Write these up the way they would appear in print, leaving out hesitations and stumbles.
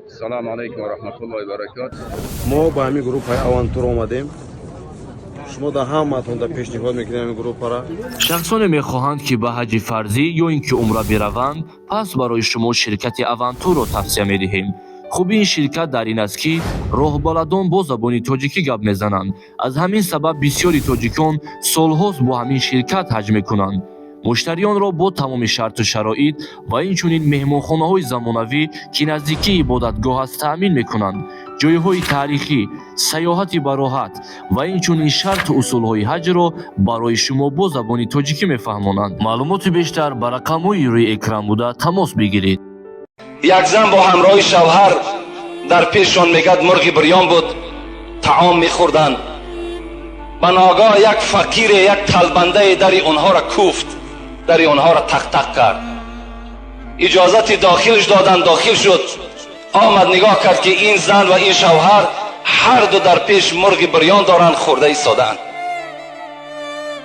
سلام علیکم و رحمت الله و برکاته. ما با همین گروه های آوانتور آمدیم. شما در همتون در پیشنهاد میکنیم همین گروه را. شخصان میخواهند که به حج فرضی یا اینکه عمره بروند، پس برای شما شرکت авантур را توصیه میدهیم. خوبی این شرکت در این است که راهبردان با زبان تاجیکی گپ میزنند. از همین سبب بسیاری تاجیکان سالهاست با همین شرکت حج میکنند. مشتریان را با تمام شرط و شرایط و اینچنین مهمانخانه‌های زمانوی که نزدیکی عبادتگاه است تأمین میکنند. جایهای تاریخی، سیاحت به راحت و اینچنین شرط و اصولهای حج را برای شما با زبان تاجیکی میفهمانند. معلومات بیشتر بر رقم‌های روی اکران بوده تماس بگیرید. یک زن با همراه شوهر در پیششان میگد مرغ بریان بود، طعام میخوردن. به ناگاه یک فقیر یک طلبنده در اونها را کوفت، در اونها را تق تق کرد. اجازت داخلش دادن، داخل شد. آمد نگاه کرد که این زن و این شوهر هر دو در پیش مرغ بریان دارند، خورده ایستادند.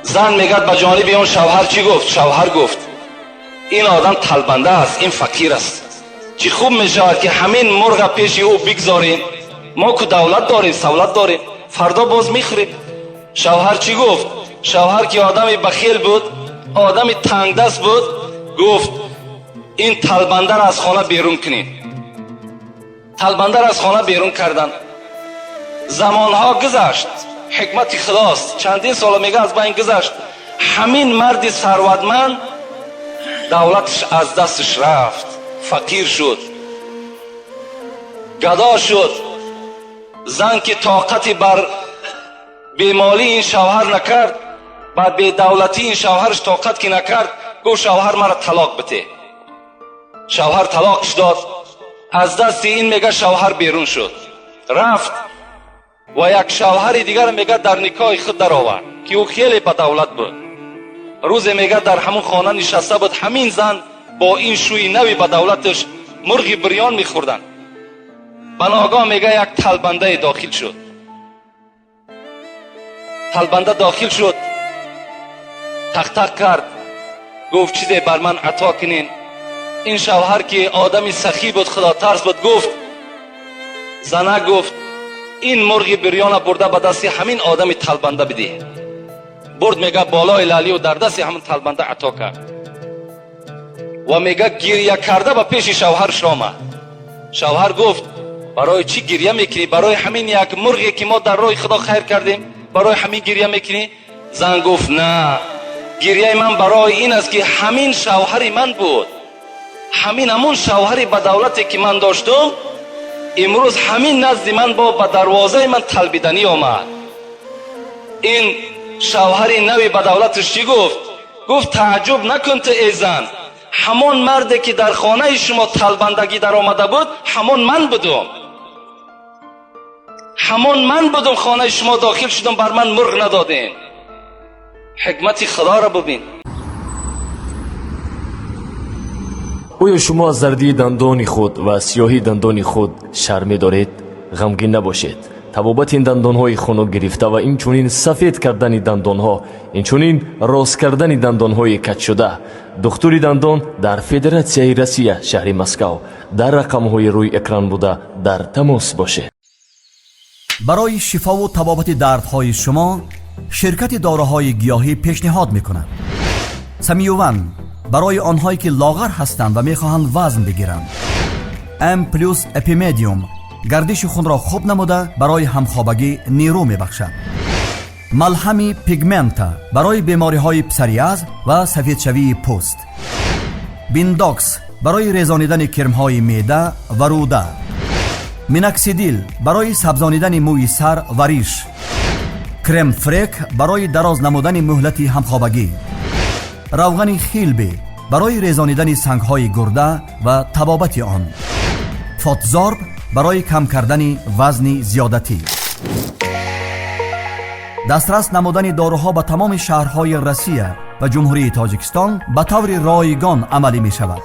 زن میگد به جانب اون شوهر چی گفت؟ شوهر گفت این آدم طلبنده است، این فقیر است. چی خوب میشود که همین مرغ پیش او بگذاریم، ما که دولت داریم، سولت داریم، فردا باز میخوریم. شوهر چی گفت؟ شوهر که آدمی بخیل بود، آدمی تنگ دست بود، گفت این طلبنده را از خانه بیرون کنین. طلبنده را از خانه بیرون کردن. زمانها گذشت، حکمت خداست، چندین سال میگه از بین گذشت. همین مرد ثروتمند دولتش از دستش رفت، فقیر شد، گدا شد. زن که طاقتی بر بیمالی این شوهر نکرد، بعد بی دولتی این شوهرش طاقت که نکرد، گفت شوهر مرا طلاق بده. شوهر طلاقش داد. از دست این میگه شوهر بیرون شد، رفت و یک شوهر دیگر میگه در نکاح خود در آورد که او خیلی با دولت بود. روز میگه در همون خانه نشسته بود، همین زن با این شوی نوی با دولتش مرغ بریان میخوردن. بناگاه میگه یک طلبنده داخل شد. طلبنده داخل شد، تق تق کرد، گفت چیزی بر من عطا کنین. این شوهر که آدمی سخی بود، خدا ترس بود، گفت زنه گفت این مرغ بریان برده به دست همین آدمی طلبنده بده. برد میگه بالای لالی و در دست همین طلبنده عطا کرد و میگه گریه کرده به پیش شوهرش آمد. شوهر گفت برای چی گریه میکنی؟ برای همین یک مرغی که ما در راه خدا خیر کردیم، برای همین گریه میکنی؟ زن گفت نه، گریه من برای این است که همین شوهری من بود، همون شوهری با دولتی که من داشتم امروز همین نزد من با به دروازه من طلبیدنی آمد. این شوهری نوی با دولتش چی گفت؟ گفت تعجب نکن تو ای زن، همون مردی که در خانه شما طلبندگی در آمده بود همون من بودم، همون من بودم، خانه شما داخل شدم، بر من مرغ ندادین. حکمت خدا را ببین. آیا شما از زردی دندان خود و سیاهی دندان خود شرم دارید؟ غمگین نباشید. طبابت این دندانهای خنک گرفته و این چونین سفید کردن دندانها، این چونین راست کردن دندانهای کج شده، دکتری دندان در فدراسیای روسیه شهر مسکو در رقمهای روی اکران بوده در تماس باشید. برای شفا و طبابت دردهای شما شرکت داروهای گیاهی پیشنهاد میکند. سمیوون برای آنهایی که لاغر هستند و میخواهند وزن بگیرند. ام پلوس اپیمدیوم گردش خون را خوب نموده برای همخوابگی نیرو میبخشد. ملهم پیگمنتا برای بیماری های پسریاز و سفیدشوی پوست. بینداکس برای ریزانیدن کرم های معده و روده. میناکسیدیل برای سبزانیدن موی سر و ریش. کرم فریک برای دراز نمودن مهلت همخوابگی. روغن خیلبی برای ریزانیدن سنگ های گرده و طبابت آن. فاتزارب برای کم کردن وزن زیادتی. دسترس نمودن داروها به تمام شهرهای روسیه و جمهوری تاجیکستان به طور رایگان عملی می شود.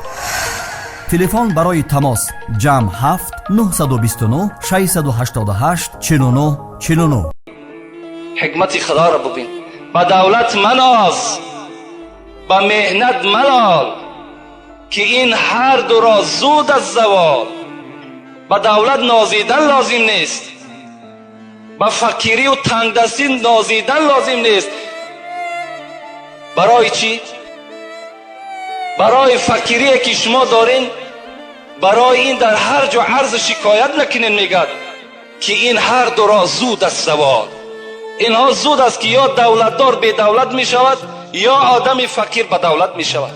تلفن برای تماس جمع 7 929 688 49 49. حکمت خدا را ببین. با دولت مناز، با مهنت ملال که این هر دو را زود از زوال به دولت نازیدن لازم نیست، به فقیری و تنگدستی نازیدن لازم نیست. برای چی؟ برای فقیری که شما دارین، برای این در هر جا عرض شکایت نکنین. میگد که این هر دو را زود است زوال. اینها زود است که یا دولتدار به دولت می شود یا آدم فقیر به دولت می شود.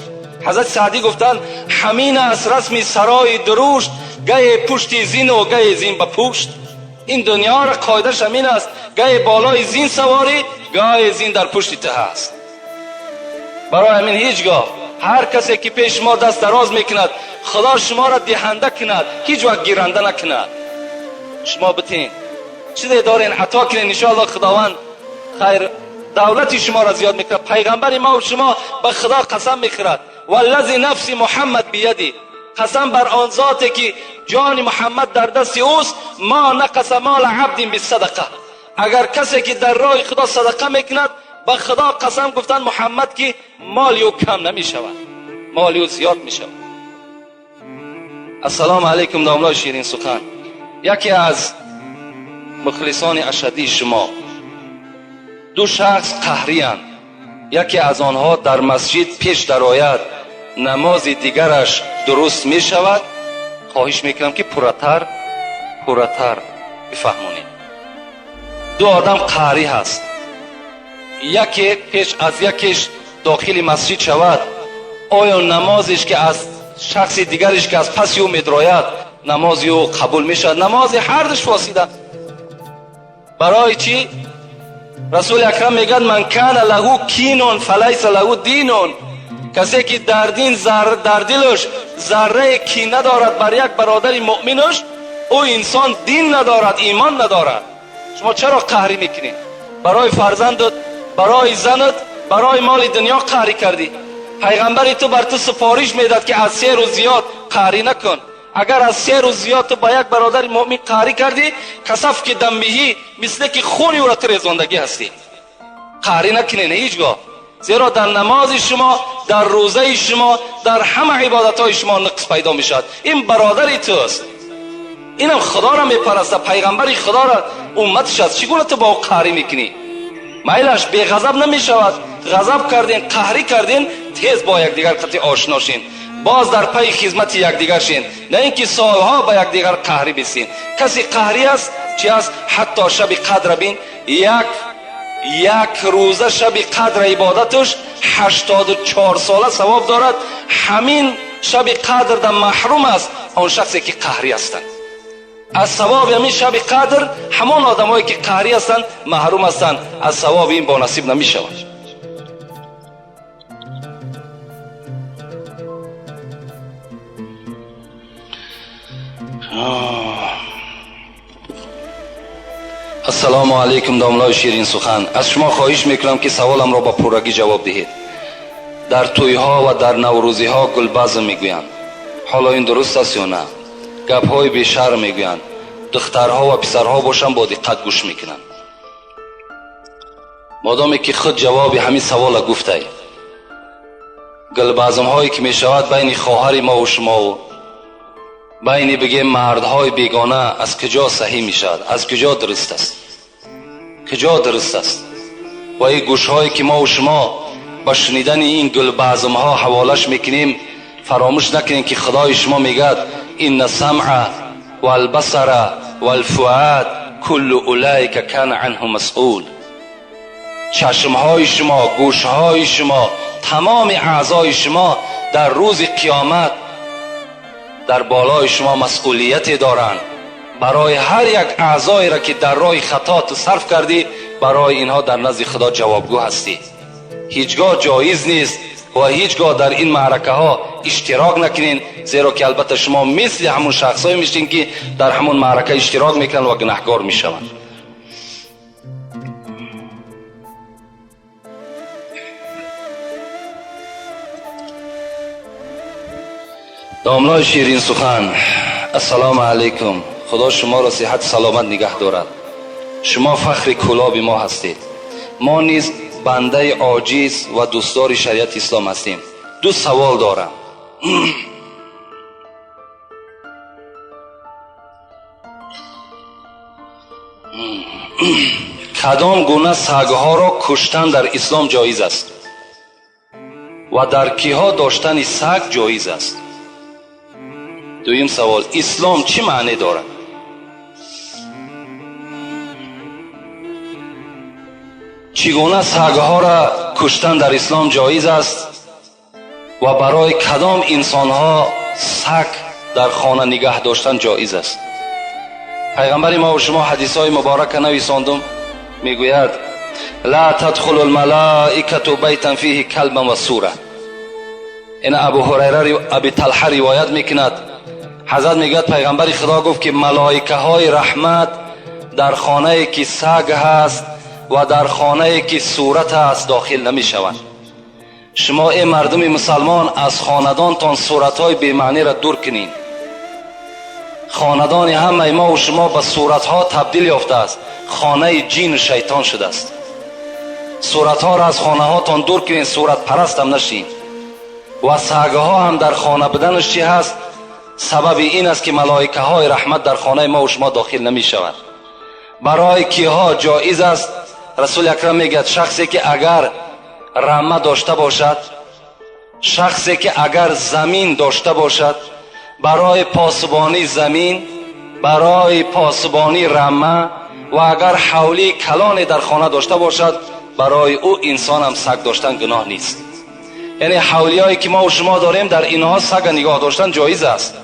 حضرت سعدی گفتند همین است رسم سرای درشت، گه پشت زین و گه زین به پشت. این دنیا را قاعدش همین است، گه بالای زین سواری، گه زین در پشت ته است. برای همین هیچگاه هر کسی که پیش ما دست دراز میکند خدا شما را دهنده کند، هیچ وقت گیرنده نکند. شما بتین چیزی دارین عطا کنین، انشاءالله خداوند خیر دولت شما را زیاد میکند. پیغمبر ما و شما به خدا قسم میخورد والذی نفس محمد بیدی، قسم بر آن ذاتی که جان محمد در دست اوست، ما نقص مال عبد بالصدقه. اگر کسی که در راه خدا صدقه میکند، به خدا قسم گفتن محمد که مالی او کم نمی شود، مالی او زیاد می شود. السلام علیکم داملای شیرین سخن. یکی از مخلصان اشدی شما، دو شخص قهری اند. یکی از آنها در مسجد پیش درآید، نماز دیگرش درست می شود. خواهش میکنم که پرتر بفهمونید. دو آدم قهری هست، یکی پیش از یکیش داخل مسجد شود، آیا نمازش که از شخص دیگرش که از پس او میدراید نمازی او قبول میشد؟ نماز هر دوش فاسده. برای چی؟ رسول اکرم میگن من کان له کینون فلیس له دینون. کسی که در دین در دلش ذره کینه ندارد بر یک برادر مؤمنش، او انسان دین ندارد، ایمان ندارد. شما چرا قهری میکنید؟ برای فرزندت، برای زنت، برای مال دنیا قهری کردی. پیغمبر تو بر تو سفارش میداد که از 3 روز زیاد قهری نکن. اگر از 3 روز زیاد تو با یک برادر مؤمن قهری کردی، کسف که دمبهی مثل که خونی او را ترزاندگی هستی. قهری نکنین هیچگاه، زیرا در نماز شما، در روزه شما، در همه عبادت های شما نقص پیدا میشد. این برادری توست، اینم خدا را میپرسته، پیغمبری خدا را امتش است. چگونه تو با او قهری میکنی؟ میلش به غضب نمی شود، غضب کردین، قهری کردین، تیز با یکدیگر قطع آشنا شین، باز در پی خدمت یکدیگر شین، نه اینکه سالها با یکدیگر قهری بسین. کسی قهری است چی است؟ حتی شب قدر بین، یک روزه شب قدر عبادتش 84 ساله ثواب دارد. همین شب قدر در محروم است آن شخصی که قهری هستند از ثواب همین شب قدر. همان آدمایی که قهری هستند محروم هستند از ثواب این با نصیب نمی شود. السلام علیکم داملای شیرین سخن. از شما خواهش میکنم که سوالم را با پرگی جواب دهید. در توی ها و در نوروزی ها گلبزم میگویند، حالا این درست است یا نه؟ گپ های بی شرم میگویند. دخترها و پسرها باشن با دقت گوش میکنن. مادامی که خود جواب همین سوال گفته، گلبزم هایی که میشود بین خواهر ما و شما و بین بگیم مردهای بیگانه از کجا صحیح میشود؟ از کجا درست است؟ کجا درست است؟ و این گوش هایی که ما و شما با شنیدن این گلبزم ها حوالش میکنیم، فراموش نکنیم که خدای شما میگه این السمع والبصر والفؤاد کل اولئک کان عنه مسئول. چشم های شما، گوش های شما، تمام اعضای شما در روز قیامت در بالای شما مسئولیت دارند. برای هر یک اعضایی را که در راه خطا تو صرف کردی، برای اینها در نزد خدا جوابگو هستی. هیچگاه جایز نیست و هیچگاه در این معرکه ها اشتراک نکنین، زیرا که البته شما مثل همون شخصایی میشین که در همون معرکه اشتراک میکنن و گناهکار میشوند. داملای شیرین سخن، السلام علیکم. خدا شما را صحت سلامت نگه دارد. شما فخر کلاب ما هستید. ما نیز بنده عاجز و دوستدار شریعت اسلام هستیم. دو سوال دارم. کدام گونه سگها را کشتن در اسلام جایز است و در کیها داشتن سگ جایز است؟ دویم سوال، اسلام چی معنی دارد؟ چگونه سگها را کشتن در اسلام جایز است و برای کدام انسانها سگ در خانه نگه داشتن جایز است؟ پیغمبر ما و شما حدیث های مبارک نویساندم، میگوید لا تدخل الملائکه بیتا فیه کلبا و سوره. این ابو هریره ابی طلحه روایت میکند، حضرت میگوید پیغمبر خدا گفت که ملائکه های رحمت در خانه که سگ هست و در خانه که صورت هست داخل نمیشوند. شما ای مردم مسلمان از خاندانتان صورت های بی‌معنی را دور کنین. خاندان همه ما و شما به صورت ها تبدیل یافته است، خانه جین و شیطان شده است. صورت ها را از خانه هاتان دور کنین، صورت پرست هم نشین. و سگ ها هم در خانه بدنش چی هست؟ سبب این است که ملائکه های رحمت در خانه ما و شما داخل نمی شود. برای کیها جایز است؟ رسول اکرم میگه شخصی که اگر رمه داشته باشد، شخصی که اگر زمین داشته باشد، برای پاسبانی زمین، برای پاسبانی رمه و اگر حولی کلانی در خانه داشته باشد، برای او انسان هم سگ داشتن گناه نیست. یعنی حولی هایی که ما و شما داریم در اینها سگ نگاه داشتن جایز است،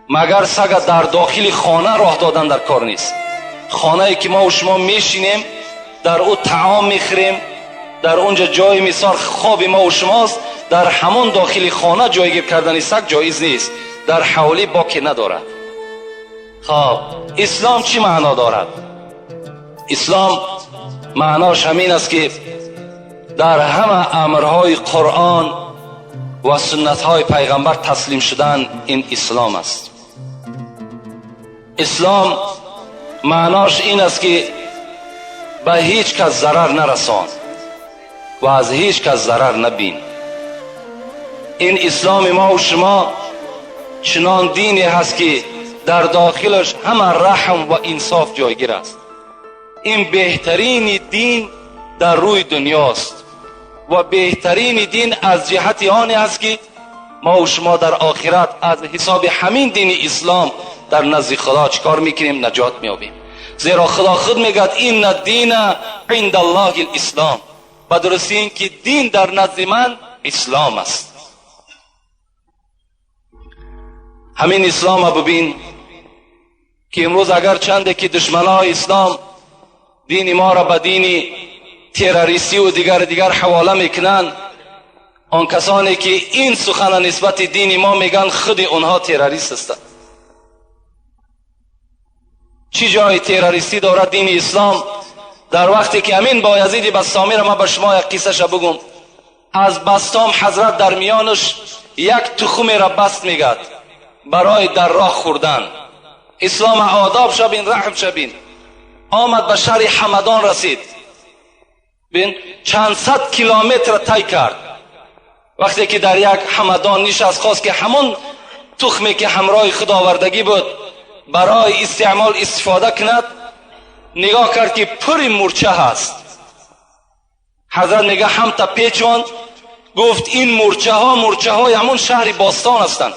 مگر سگ در داخل خانه راه دادن در کار نیست. خانه ای که ما و شما میشینیم در او طعام میخوریم، در اونجا جای میسار خواب ما و شماست، در همون داخل خانه جایگیر کردن سگ جایز نیست، در حولی باکی ندارد. خب اسلام چی معنا دارد؟ اسلام معناش همین است که در همه امرهای قرآن و سنتهای پیغمبر تسلیم شدن، این اسلام است. اسلام معناش این است که به هیچ کس ضرر نرسان و از هیچ کس ضرر نبین. این اسلام ما و شما چنان دینی هست که در داخلش همه رحم و انصاف جایگیر است. این بهترین دین در روی دنیاست و بهترین دین از جهت آن است که ما و شما در آخرت از حساب همین دین اسلام در نزد خدا چکار میکنیم؟ نجات میابیم. زیرا خدا خود میگه این الدین عند الله الاسلام، به درستی این که دین در نزد من اسلام است. همین اسلام ها ببین که امروز اگر چنده که دشمنای اسلام دین ما را به دین تروریستی و دیگر حواله میکنن، آن کسانی که این سخن نسبت دین ما میگن خود اونها تروریست هستند. چی جای تروریستی دارد دین اسلام؟ در وقتی که همین بایزید بسطامی را ما به شما یک قصه شو بگم، از بسطام حضرت در میانش یک تخم را بست میگد برای در راه خوردن. اسلام آداب شبین، رحم شبین. آمد به شهر حمدان رسید، بین چند صد کیلومتر طی کرد. وقتی که در یک حمدان نشست، خواست که همون تخمی که همراه خداوردگی بود برای استفاده کند، نگاه کرد که پری مورچه هست. حضرت نگاه هم تا پیچوان، گفت این مورچه های همون شهر باستان هستند.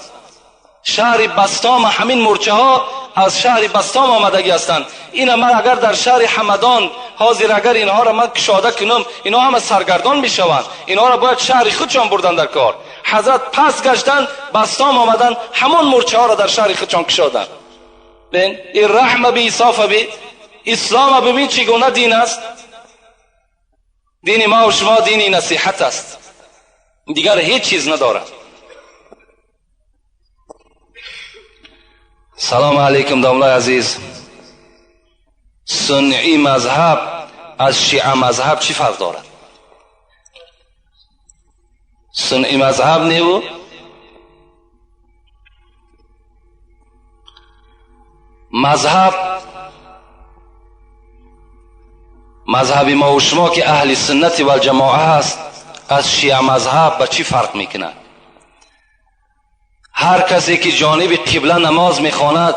شهر بستام، همین مورچه ها از شهر بستام آمدگی هستند. این من اگر در شهر حمدان حاضر اگر اینها را من کشاده کنم، اینها همه سرگردان میشوند، اینها را باید شهر خودشان بردن در کار. حضرت پس گشتن بستام آمدن، همون مورچه ها را در شهر خودشان کشادن. ببین این رحم بی انصاف بی اسلام ببین چگونه دین است. دین ما و شما دینی نصیحت است، دیگر هیچ چیز ندارد. سلام علیکم داملای عزیز. سنی مذهب از شیعه مذهب چی فرق دارد؟ سنی مذهب نیو مذهب ما و شما که اهل سنت و الجماعه هست از شیعه مذهب به چی فرق میکنه؟ هر کسی که جانب قبله نماز میخواند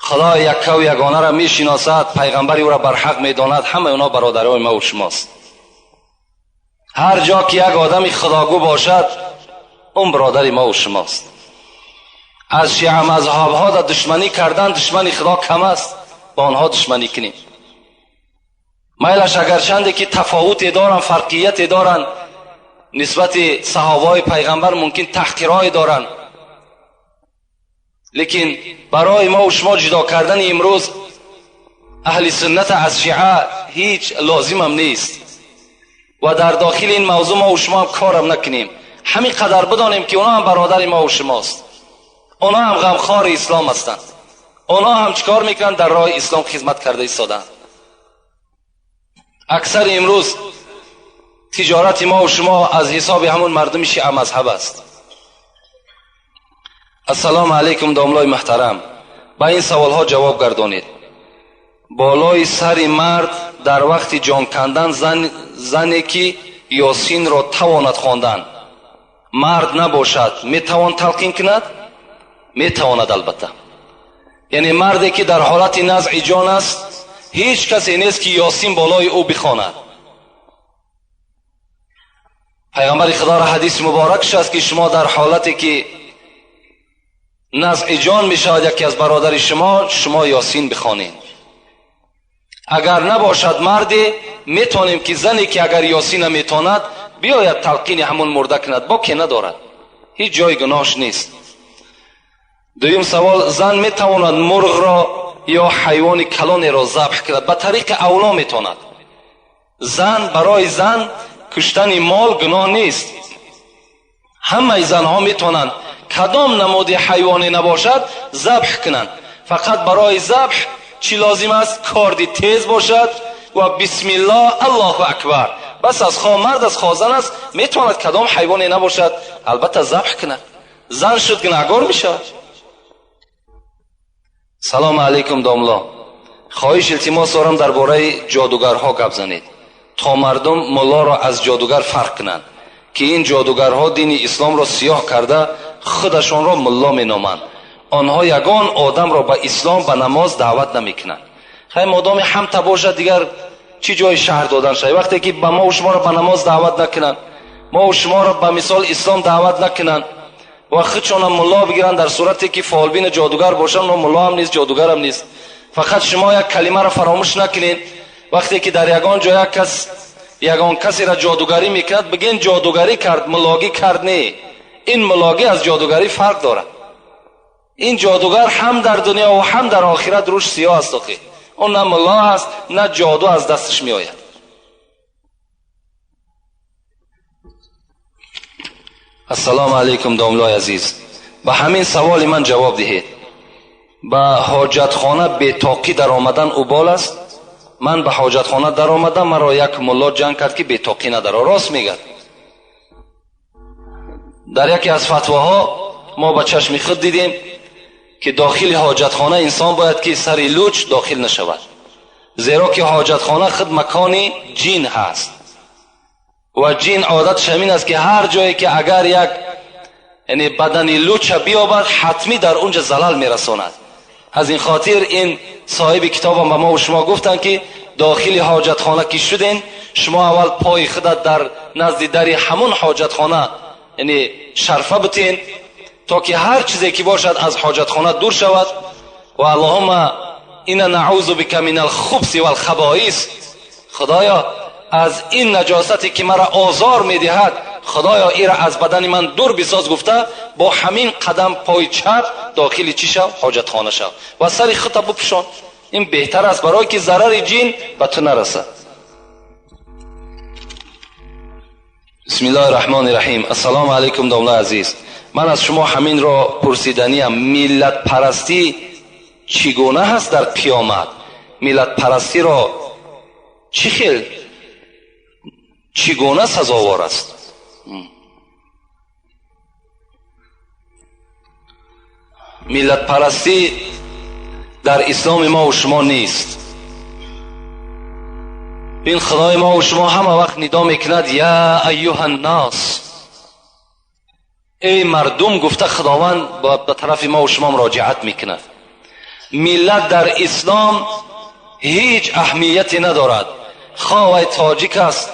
خدا یکه و یگانه را میشناسد، پیغمبری او را بر حق میداند، همه اونا برادرای ما و شماست. هر جا که یک آدم خداگو باشد اون برادر ما و شماست. از شیعه مذهب ها در دشمنی کردن، دشمنی خدا کم است، با آنها دشمنی کنیم. میلش اگرچنده که تفاوت دارن، فرقیت دارن، نسبت صحابه پیغمبر ممکن تحقیرای دارن، لیکن برای ما و شما جدا کردن امروز اهل سنت از شیعه هیچ لازم هم نیست و در داخل این موضوع ما و شما هم کارم نکنیم. همین قدر بدانیم که اونا هم برادر ما و شماست، اونا هم غمخوار اسلام هستند، اونا هم چیکار میکنن؟ در راه اسلام خدمت کرده ایستادن. اکثر امروز تجارت ما و شما از حساب همون مردم شیعه مذهب است. السلام علیکم داملای محترم، با این سوال ها جواب گردانید. بالای سر مرد در وقت جان کندن زنی که یاسین را تواند خواندن مرد نباشد میتوان تلقین کند؟ میتواند البته. یعنی مردی که در حالت نزع جان است هیچ کسی نیست که یاسین بالای او بخواند. پیغمبر خدا را حدیث مبارکش است که شما در حالتی که نزع جان میشود یکی از برادر شما یاسین بخوانید. اگر نباشد مردی میتونیم که زنی که اگر یاسین میتواند بیاید تلقین همون مرده کند، با که ندارد، هیچ جای گناهش نیست. دویم سوال، زن میتواند مرغ را یا حیوان کلان را ذبح کند؟ به طریق اولا میتواند. زن برای زن کشتن مال گناه نیست، همه زنها میتونند کدام نماد حیوانی نباشد ذبح کنند. فقط برای ذبح چی لازم است؟ کاردی تیز باشد و بسم الله الله اکبر. بس از خواه مرد از خواه زن است میتواند کدام حیوانی نباشد البته ذبح کنند. زن شد گناهکار میشود. سلام علیکم داملا، خواهش التماس دارم درباره جادوگرها گپ زنید تا مردم ملا را از جادوگر فرق کنند که این جادوگرها دین اسلام را سیاه کرده خودشان را ملا مینامند. آنها یگان آدم را به اسلام به نماز دعوت نمیکنند. خیلی مادام حمت باشد دیگر چی جای شهر دادن شد؟ وقتی که به ما و شما را به نماز دعوت نکنند، ما و شما را به مثال اسلام دعوت نکنند و خودشان هم ملا بگیرند، در صورتی که فالبین جادوگر باشند و ملا هم نیست جادوگر هم نیست. فقط شما یک کلمه را فراموش نکنید. وقتی که در یگان کسی را جادوگری میکند بگین جادوگری کرد، ملاگی کرد. نه، این ملاگی از جادوگری فرق دارد. این جادوگر هم در دنیا و هم در آخرت روش سیاه است. اون نه ملا است نه جادو از دستش می آید. السلام علیکم داملای عزیز، به همین سوال من جواب دهید. به حاجتخانه بی‌طاقی در آمدن اوبال است؟ من به حاجتخانه در آمدم، مرا یک ملا جنگ کرد که بی‌طاقی نداره. راست میگه. در یکی از فتواها ما به چشم خود دیدیم که داخل حاجتخانه انسان باید که سر لوچ داخل نشود، زیرا که حاجتخانه خود مکان جین هست و جین عادتش همین است که هر جایی که اگر یک یعنی بدن لوچ بیابد حتمی در اونجا زلال میرساند. از این خاطر این صاحب کتاب هم به ما و شما گفتن که داخل حاجتخانه که شدین شما اول پای خودت در نزد در همون حاجتخانه یعنی شرفه بتین تا که هر چیزی که باشد از حاجتخانه دور شود. و اللهم اینا نعوذ بک من الخبث والخبائث، خدایا از این نجاستی که مرا آزار میدهد خدایا این را از بدن من دور بساز. گفته با همین قدم پای چپ داخل چی شو؟ حاجتخانه شو و سر خطا بپوشان. این بهتر است برای که ضرر جین به تو نرسه. بسم الله الرحمن الرحیم. السلام علیکم داملا عزیز، من از شما همین را پرسیدنیم، ملت پرستی چگونه هست در قیامت؟ ملت پرستی را چگونه سزاوار است؟ ملت پرستی در اسلام ما و شما نیست. این خدای ما و شما همه وقت ندا میکند یا ایها الناس، ای مردم. گفته خداوند به طرف ما و شما مراجعت میکند. ملت در اسلام هیچ اهمیتی ندارد. خواه تاجیک است،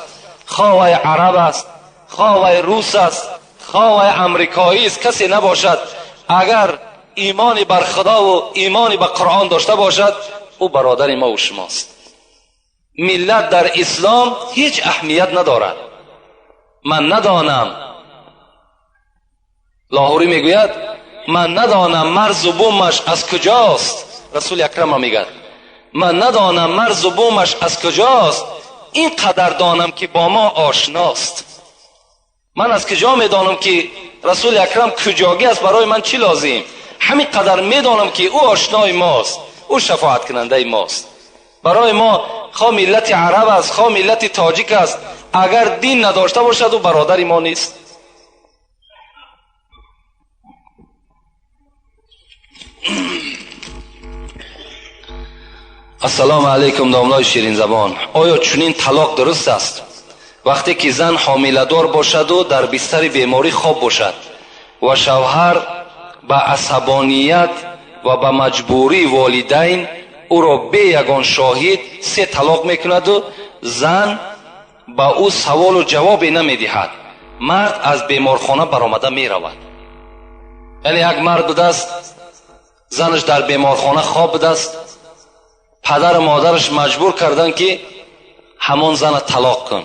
خواه عرب است، خواه روس است، خواه امریکایی است، کسی نباشد اگر ایمانی بر خدا و ایمانی به قرآن داشته باشد او برادر ما و شماست. ملت در اسلام هیچ اهمیت ندارد. من ندانم، لاهوری میگوید من ندانم مرز و بومش از کجاست. رسول اکرم میگه من ندانم مرز و بومش از کجاست، این قدر دانم که با ما آشناست. من از کجا میدانم که رسول اکرم کجاگی است؟ برای من چی لازم؟ همین قدر میدانم که او آشنای ماست، او شفاعت کننده ماست. برای ما خواه ملت عرب است، خواه ملت تاجیک است، اگر دین نداشته باشد او برادر ما نیست. السلام علیکم دامنای شیرین زبان. آیا چنین طلاق درست است؟ وقتی که زن حامله‌دار باشد و در بستر بیماری خواب باشد و شوهر به عصبانیت و به مجبوری والدین او را به یگان شاهد 3 طلاق میکند و زن با او سوال و جواب نمیدهد، مرد از بیمارخانه برآمده میرود. یعنی یک مرد بوده است زنش در بیمارخانه خواب بوده است، پدر و مادرش مجبور کردن که همان زن طلاق کن.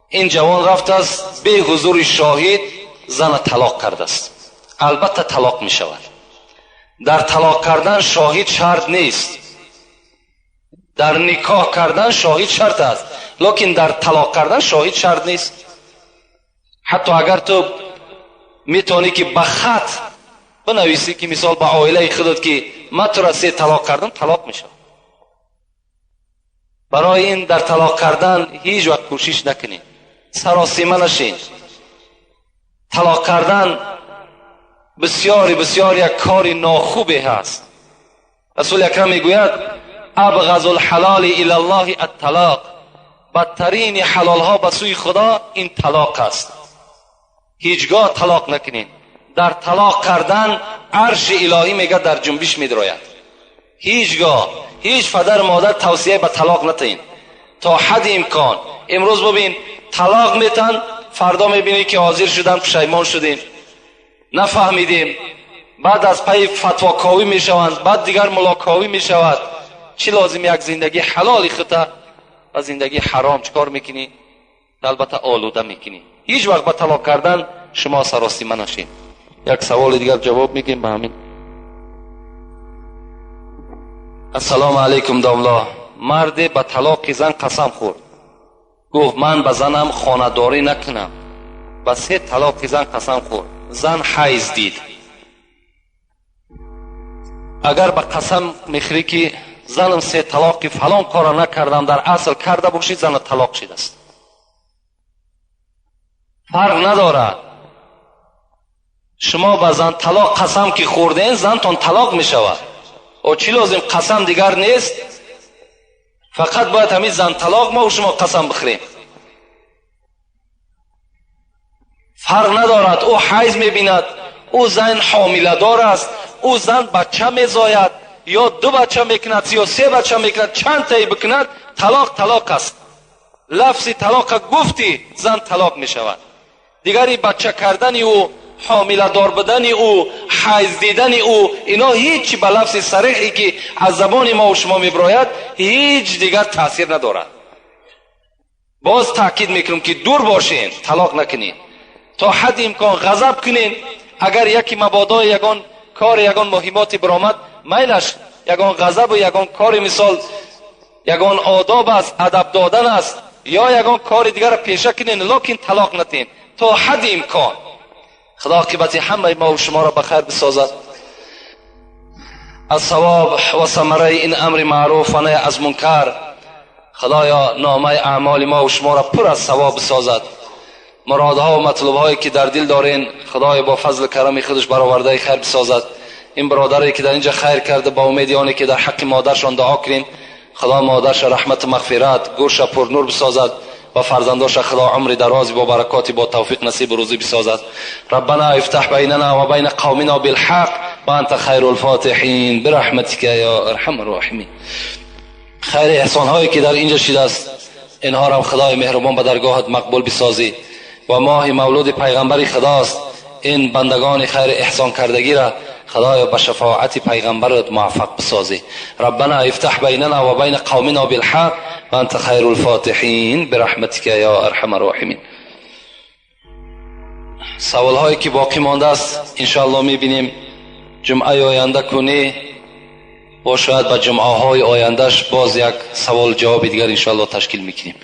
این جوان رفته است به حضور شاهد زن طلاق کرده است. البته طلاق می شود. در طلاق کردن شاهد شرط نیست، در نکاح کردن شاهد شرط است، لیکن در طلاق کردن شاهد شرط نیست. حتی اگر تو میتونی که به خط بنویسی که مثال به عائله خودت که من تو را 3 طلاق کردم، طلاق می شود. برای این در طلاق کردن هیچ وقت کوشش نکنید، سراسیمه نشین. طلاق کردن بسیار بسیار یک کار ناخوبی هست. رسول اکرم میگوید ابغض الحلال الی الله الطلاق، بدترین حلال ها به سوی خدا این طلاق است. هیچگاه طلاق نکنید. در طلاق کردن عرش الهی میگه در جنبش میدراید. هیچگاه هیچ پدر مادر توصیه به طلاق نتین تا حد امکان. امروز ببین طلاق میتن، فردا میبینی که حاضر شدن پشیمان شدیم، نفهمیدیم، بعد از پی فتواکاوی میشوند، بعد دیگر ملاکاوی میشود. چی لازم یک زندگی حلال خطا و زندگی حرام چکار میکنی؟ البته آلوده میکنی. هیچ وقت به طلاق کردن شما سراسیمه نشین. یک سوال دیگر جواب میگیم به همین. السلام علیکم داملا. مرد به طلاق زن قسم خورد، گفت من به زنم خانه‌داری نکنم. به 3 طلاق زن قسم خورد. زن حیض دید. اگر به قسم میخوری که زنم 3 طلاق فلان کار نکردم، در اصل کرده باشید، زن طلاق شده است. فرق ندارد. شما به زن طلاق قسم که خوردین زنتون طلاق میشود. او چی لازم؟ قسم دیگر نیست، فقط باید همین زن طلاق ما و شما قسم بخوریم. فرق ندارد. او حیض میبیند، او زن حامله دار است، او زن بچه میزاید، یا 2 بچه میکند یا 3 بچه میکند، چند تایی بکند، طلاق است. لفظ طلاق گفتی زن طلاق میشود. دیگری بچه کردن او، حامله دار بدن او، حیض دیدن او، اینا هیچ به لفظ صریحی که از زبان ما و شما میبراید هیچ دیگر تاثیر ندارد. باز تاکید میکنم که دور باشین، طلاق نکنین. تا حد امکان غضب کنین. اگر یکی مبادا یگان کار یگان مهماتی برآمد، میلش یگان غضب و یگان کار مثال یگان آداب است، ادب دادن است، یا یگان کار دیگر پیشه کنین، لیکن طلاق نتین تا حد امکان. خدا عاقبت همه ما و شما را بخیر بسازد. از ثواب و ثمره این امر معروف و نهی از منکر خدایا نامه اعمال ما و شما را پر از ثواب بسازد. مرادها و مطلوبهایی که در دل دارین خدای با فضل کرم خودش برآورده خیر بسازد. این برادری که در اینجا خیر کرده با امید آنی که در حق مادرشان دعا کنین خدا مادرش رحمت و مغفرت گورش پر نور بسازد و فرزنداش خدا عمر دراز با برکاتی با توفیق نصیب و روزی بسازد. ربنا افتح بیننا و بین قومنا بالحق و انت خیر الفاتحین برحمتک یا ارحم الراحمین. خیر احسان هایی که در اینجا شده است اینها را خدای مهربان به درگاهت مقبول بسازی و ماه مولود پیغمبر خداست. این بندگان خیر احسان کردگی را خدایا به شفاعت پیغمبرت موفق بسازی. ربنا افتح بیننا و بین قومنا بالحق و انت خیر الفاتحین برحمتک یا ارحم الراحمین. سوال هایی که باقی مانده است انشاءالله میبینیم جمعه آینده کنی و شاید به جمعه های آیندهش باز یک سوال جواب دیگر انشاءالله تشکیل میکنیم.